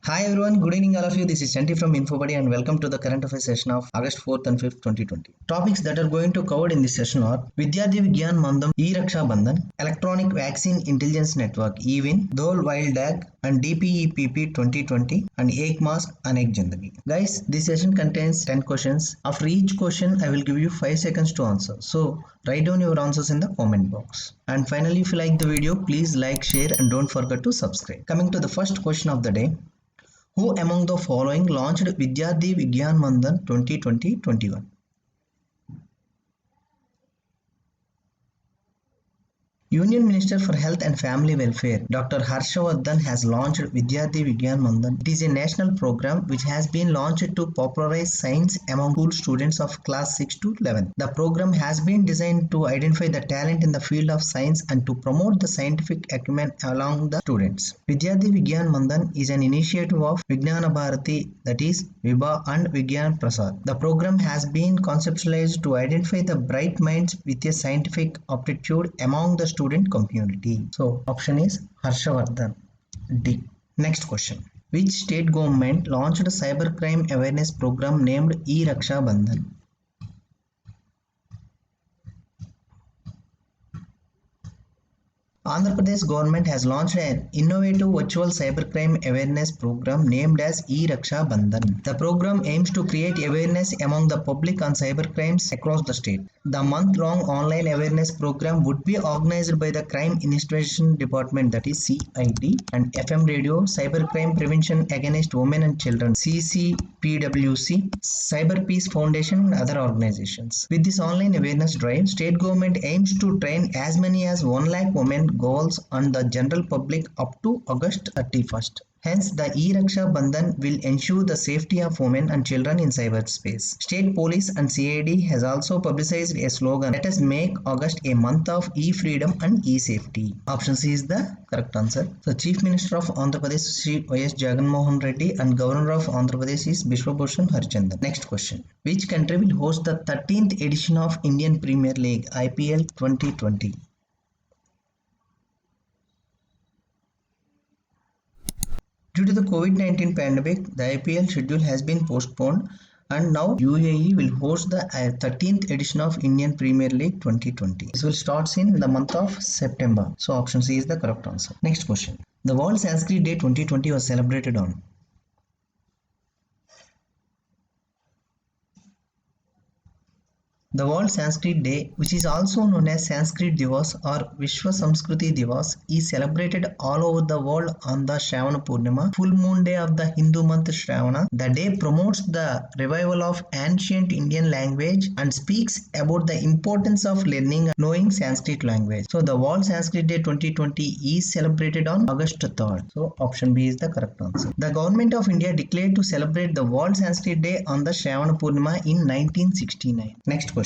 Hi everyone, good evening all of you. This is Chanti from InfoBuddy and welcome to the current affairs session of August 4th and 5th, 2020. Topics that are going to covered in this session are Vidyarthi Vigyan Mandam, E-Raksha Bandhan, Electronic Vaccine Intelligence Network, EVIN, Dole Wild Dag and DPEPP 2020 and Ek Mask and Ek Jindagi. Guys, this session contains 10 questions. After each question, I will give you 5 seconds to answer. So, write down your answers in the comment box. And finally, if you like the video, please like, share and don't forget to subscribe. Coming to the first question of the day. Who among the following launched Vidyarthi Vigyan Mandhan 2020-21? Union Minister for Health and Family Welfare, Dr. Harshavardhan, has launched Vidyarthi Vigyan Mandhan. It is a national program which has been launched to popularize science among school students of class 6 to 11. The program has been designed to identify the talent in the field of science and to promote the scientific acumen among the students. Vidyarthi Vigyan Mandhan is an initiative of Vijnana Bharati, that is Vibha and Vigyan Prasad. The program has been conceptualized to identify the bright minds with a scientific aptitude among the student community. So option is Harshavardhan. D. Next question. Which state government launched a cybercrime awareness program named E-Raksha Bandhan? Andhra Pradesh government has launched an innovative virtual cybercrime awareness program named as E-Raksha Bandhan. The program aims to create awareness among the public on cybercrimes across the state. The month-long online awareness program would be organized by the Crime Investigation Department, that is CID, and FM Radio, Cybercrime Prevention Against Women and Children, CCPWC, Cyber Peace Foundation and other organizations. With this online awareness drive, state government aims to train as many as 1 lakh women, girls and the general public up to August 31st. Hence, the E-Raksha Bandhan will ensure the safety of women and children in cyberspace. State Police and CID has also publicized a slogan, "Let us make August a month of e-freedom and e-safety." Option C is the correct answer. The Chief Minister of Andhra Pradesh, Sri Y.S. Jagan Mohan Reddy, and Governor of Andhra Pradesh is Bishwa Bhushan Harichandan. Next question. Which country will host the 13th edition of Indian Premier League IPL 2020? Due to the COVID-19 pandemic, the IPL schedule has been postponed and now UAE will host the 13th edition of Indian Premier League 2020. This will start in the month of September. So option C is the correct answer. Next question. The World Sanskrit Day 2020 was celebrated on. The World Sanskrit Day, which is also known as Sanskrit Divas or Vishwa Samskriti Divas, is celebrated all over the world on the Shravana Purnima, full moon day of the Hindu month Shravana. The day promotes the revival of ancient Indian language and speaks about the importance of learning and knowing Sanskrit language. So the World Sanskrit Day 2020 is celebrated on August 3rd. So option B is the correct answer. The Government of India declared to celebrate the World Sanskrit Day on the Shravana Purnima in 1969. Next question.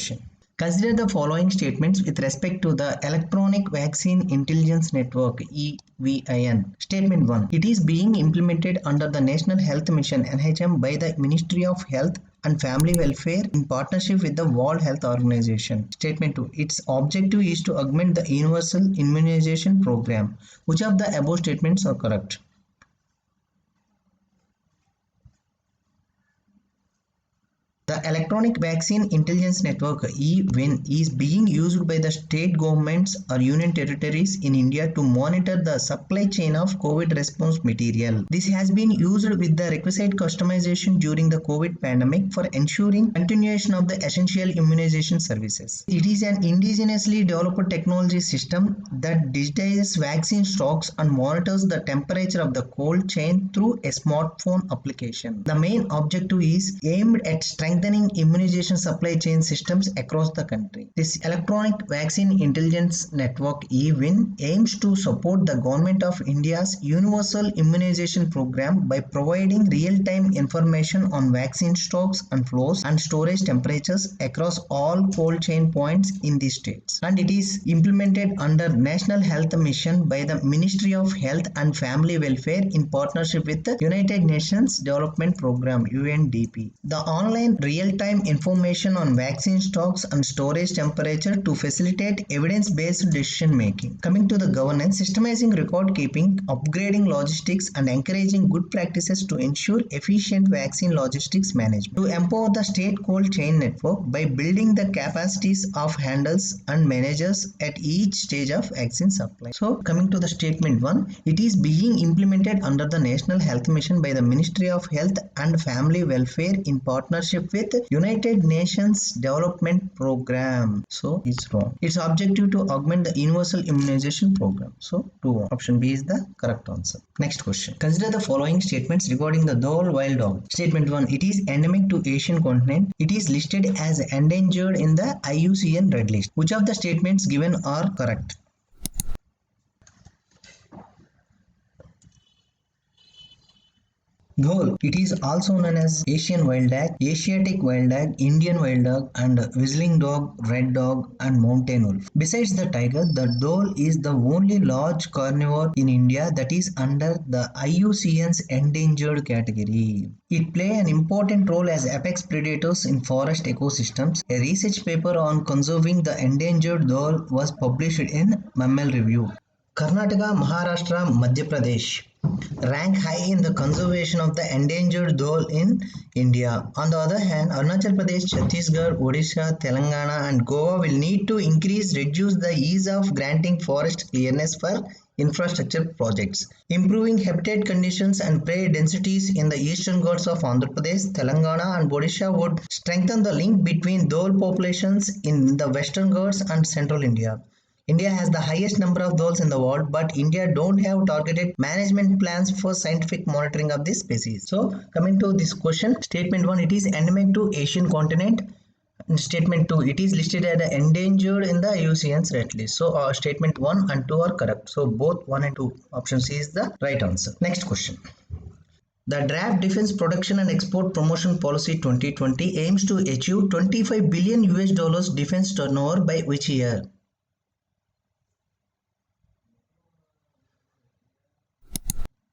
Consider the following statements with respect to the Electronic Vaccine Intelligence Network EVIN. Statement 1. It is being implemented under the National Health Mission NHM by the Ministry of Health and Family Welfare in partnership with the World Health Organization. Statement 2. Its objective is to augment the universal immunization program. Which of the above statements are correct? The Electronic Vaccine Intelligence Network EVIN is being used by the state governments or union territories in India to monitor the supply chain of COVID response material. This has been used with the requisite customization during the COVID pandemic for ensuring continuation of the essential immunization services. It is an indigenously developed technology system that digitizes vaccine stocks and monitors the temperature of the cold chain through a smartphone application. The main objective is aimed at strengthening immunization supply chain systems across the country. This Electronic Vaccine Intelligence Network EVIN aims to support the Government of India's universal immunization program by providing real-time information on vaccine stocks and flows and storage temperatures across all cold chain points in the states. And it is implemented under National Health Mission by the Ministry of Health and Family Welfare in partnership with the United Nations Development Program UNDP. The online real-time information on vaccine stocks and storage temperature to facilitate evidence-based decision making. Coming to the governance, systemizing record keeping, upgrading logistics, and encouraging good practices to ensure efficient vaccine logistics management. To empower the state cold chain network by building the capacities of handlers and managers at each stage of vaccine supply. So coming to the statement 1, it is being implemented under the National Health Mission by the Ministry of Health and Family Welfare in partnership with United Nations Development Program. So it's wrong. Its objective to augment the universal immunization program. So 2. Option B is the correct answer. Next question. Consider the following statements regarding the Dhole wild dog. Statement 1. It is endemic to Asian continent. It is listed as endangered in the IUCN Red List. Which of the statements given are correct? Dhole. It is also known as Asian wild dog, Asiatic wild dog, Indian wild dog, and whistling dog, red dog, and mountain wolf. Besides the tiger, the dhole is the only large carnivore in India that is under the IUCN's endangered category. It plays an important role as apex predators in forest ecosystems. A research paper on conserving the endangered dhole was published in Mammal Review. Karnataka, Maharashtra, Madhya Pradesh rank high in the conservation of the endangered dhole in India. On the other hand, Arunachal Pradesh, Chhattisgarh, Odisha, Telangana and Goa will need to reduce the ease of granting forest clearness for infrastructure projects. Improving habitat conditions and prey densities in the eastern Ghats of Andhra Pradesh, Telangana and Odisha would strengthen the link between dhole populations in the western Ghats and central India. India has the highest number of dholes in the world, but India don't have targeted management plans for scientific monitoring of this species. So coming to this question, statement 1, it is endemic to Asian continent. Statement 2, it is listed as endangered in the IUCN's Red List. So statement 1 and 2 are correct. So both 1 and 2, option C is the right answer. Next question. The Draft Defense Production and Export Promotion Policy 2020 aims to achieve 25 billion US dollars defense turnover by which year?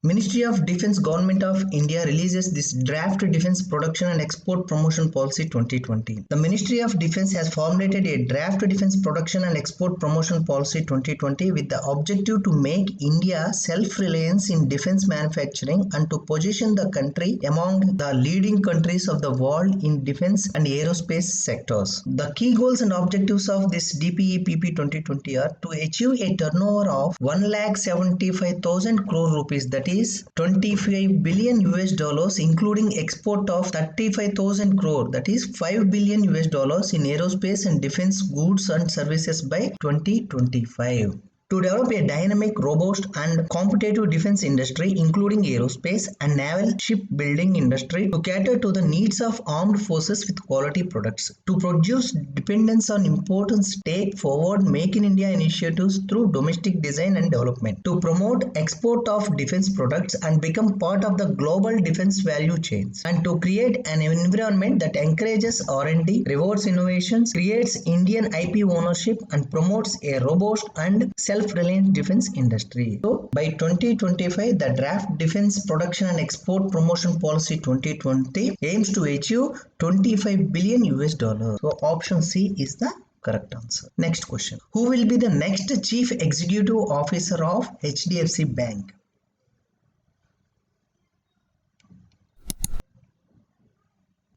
Ministry of Defence Government of India releases this Draft Defence Production and Export Promotion Policy 2020. The Ministry of Defence has formulated a Draft Defence Production and Export Promotion Policy 2020 with the objective to make India self-reliant in defence manufacturing and to position the country among the leading countries of the world in defence and aerospace sectors. The key goals and objectives of this DPEPP 2020 are to achieve a turnover of 1,75,000 crore rupees, that is 25 billion US dollars, including export of 35,000 crore, that is 5 billion US dollars in aerospace and defense goods and services by 2025. To develop a dynamic, robust and competitive defense industry, including aerospace and naval shipbuilding industry, to cater to the needs of armed forces with quality products. To produce dependence on imports, take forward Make in India initiatives through domestic design and development. To promote export of defense products and become part of the global defense value chains. And to create an environment that encourages R&D, rewards innovations, creates Indian IP ownership and promotes a robust and self-reliant defense industry. So by 2025, the Draft Defense Production and Export Promotion Policy 2020 aims to achieve 25 billion US dollars. So option C is the correct answer. Next question. Who will be the next Chief Executive Officer of HDFC Bank?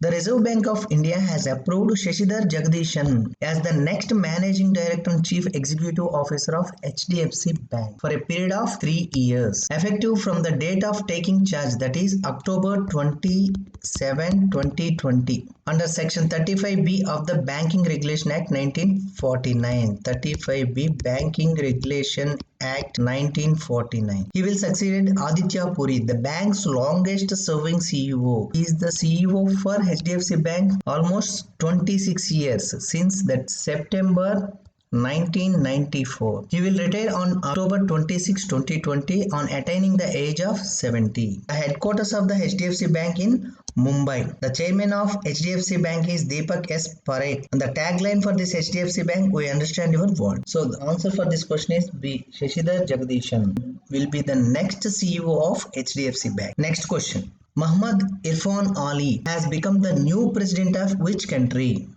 The Reserve Bank of India has approved Shashidhar Jagdishan as the next Managing Director and Chief Executive Officer of HDFC Bank for a period of 3 years, effective from the date of taking charge, that is October 27, 2020, under Section 35B of the Banking Regulation Act 1949. 35B Banking Regulation Act 1949. He will succeed Aditya Puri, the bank's longest serving CEO. He is the CEO for HDFC Bank almost 26 years, since that September 1994. He will retire on October 26, 2020 on attaining the age of 70. The headquarters of the HDFC Bank in Mumbai. The chairman of HDFC Bank is Deepak S. Parekh. And the tagline for this HDFC Bank, we understand your word. So the answer for this question is B. Shashidhar Jagdishan will be the next CEO of HDFC Bank. Next question. Muhammad Irfan Ali has become the new president of which country?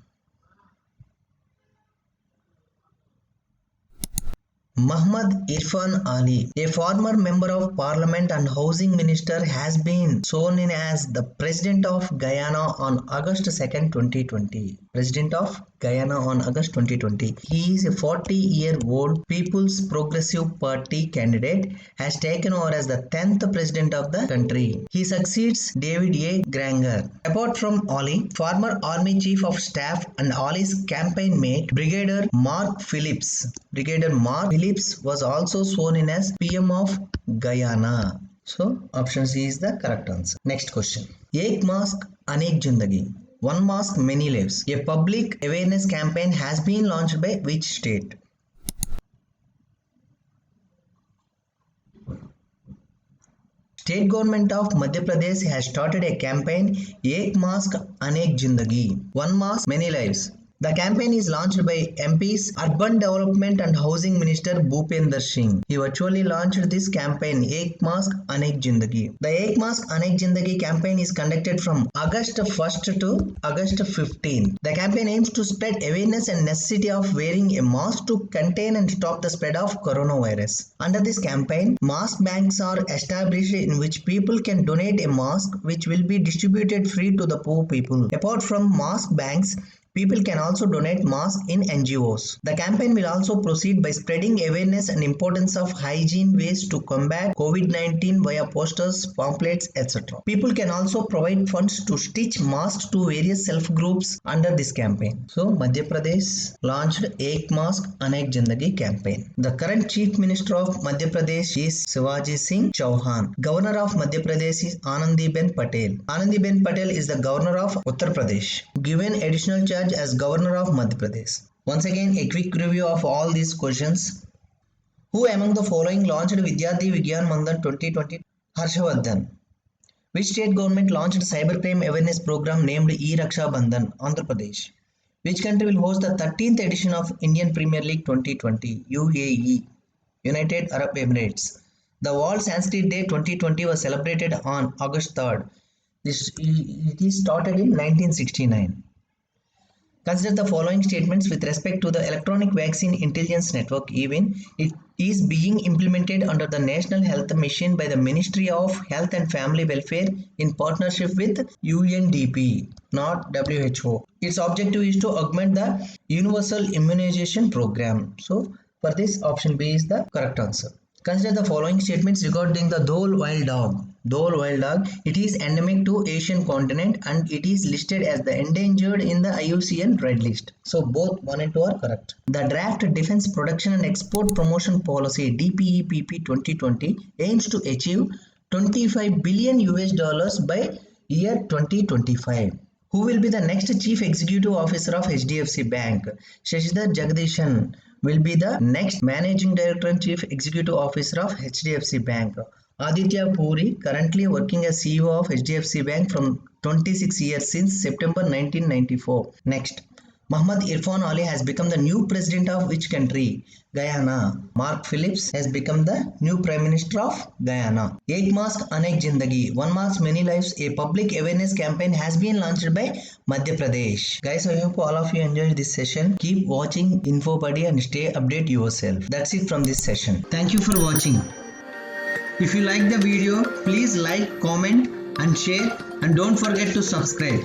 Muhammad Irfan Ali, a former member of parliament and housing minister, has been sworn in as the president of Guyana on August 2nd, 2020. President of Guyana on August 2020. He is a 40-year-old People's Progressive Party candidate, has taken over as the 10th president of the country. He succeeds David A. Granger. Apart from Ali, former Army Chief of Staff and Ali's campaign mate, Brigadier Mark Phillips was also sworn in as PM of Guyana. So option C is the correct answer. Next question. Ek mask anek jindagi. One mask many lives. A public awareness campaign has been launched by which state? State government of Madhya Pradesh has started a campaign Ek mask anek jindagi. One mask many lives. The campaign is launched by MP's Urban Development and Housing Minister Bhupender Singh. He virtually launched this campaign Ek Mask Anek Jindagi. The Ek Mask Anek Jindagi campaign is conducted from August 1st to August 15th. The campaign aims to spread awareness and necessity of wearing a mask to contain and stop the spread of coronavirus. Under this campaign, mask banks are established in which people can donate a mask which will be distributed free to the poor people. Apart from mask banks, people can also donate masks in NGOs. The campaign will also proceed by spreading awareness and importance of hygiene ways to combat COVID-19 via posters, pamphlets, etc. People can also provide funds to stitch masks to various self-groups under this campaign. So, Madhya Pradesh launched Ek Mask Anek Jindagi campaign. The current Chief Minister of Madhya Pradesh is Shivaji Singh Chauhan. Governor of Madhya Pradesh is Anandiben Patel. Anandiben Patel is the Governor of Uttar Pradesh, given additional charge as Governor of Madhya Pradesh. Once again, a quick review of all these questions. Who among the following launched Vidyarthi Vigyan Mandan 2020? Harshavardhan. Which state government launched cybercrime awareness program named E-Raksha Bandhan? Andhra Pradesh. Which country will host the 13th edition of Indian Premier League 2020? UAE. United Arab Emirates. The World Sanskrit Day 2020 was celebrated on August 3rd. It started in 1969. Consider the following statements with respect to the Electronic Vaccine Intelligence Network (EVIN). It is being implemented under the National Health Mission by the Ministry of Health and Family Welfare in partnership with UNDP, not WHO. Its objective is to augment the Universal Immunization Program. So, for this, option B is the correct answer. Consider the following statements regarding the Dhole wild dog. Dhole wild dog, it is endemic to Asian continent and it is listed as the endangered in the IUCN Red List. So both 1 and 2 are correct. The Draft Defense Production and Export Promotion Policy DPEPP 2020 aims to achieve $25 billion by year 2025. Who will be the next Chief Executive Officer of HDFC Bank? Shashidhar Jagdishan will be the next Managing Director and Chief Executive Officer of HDFC Bank. Aditya Puri, currently working as CEO of HDFC Bank from 26 years since September 1994. Next, Muhammad Irfan Ali has become the new president of which country? Guyana. Mark Phillips has become the new Prime Minister of Guyana. Ek Mask Anek Jindagi, One Mask Many Lives, a public awareness campaign has been launched by Madhya Pradesh. Guys, I hope all of you enjoyed this session. Keep watching InfoBuddy and stay update yourself. That's it from this session. Thank you for watching. If you like the video, please like, comment and share, and don't forget to subscribe.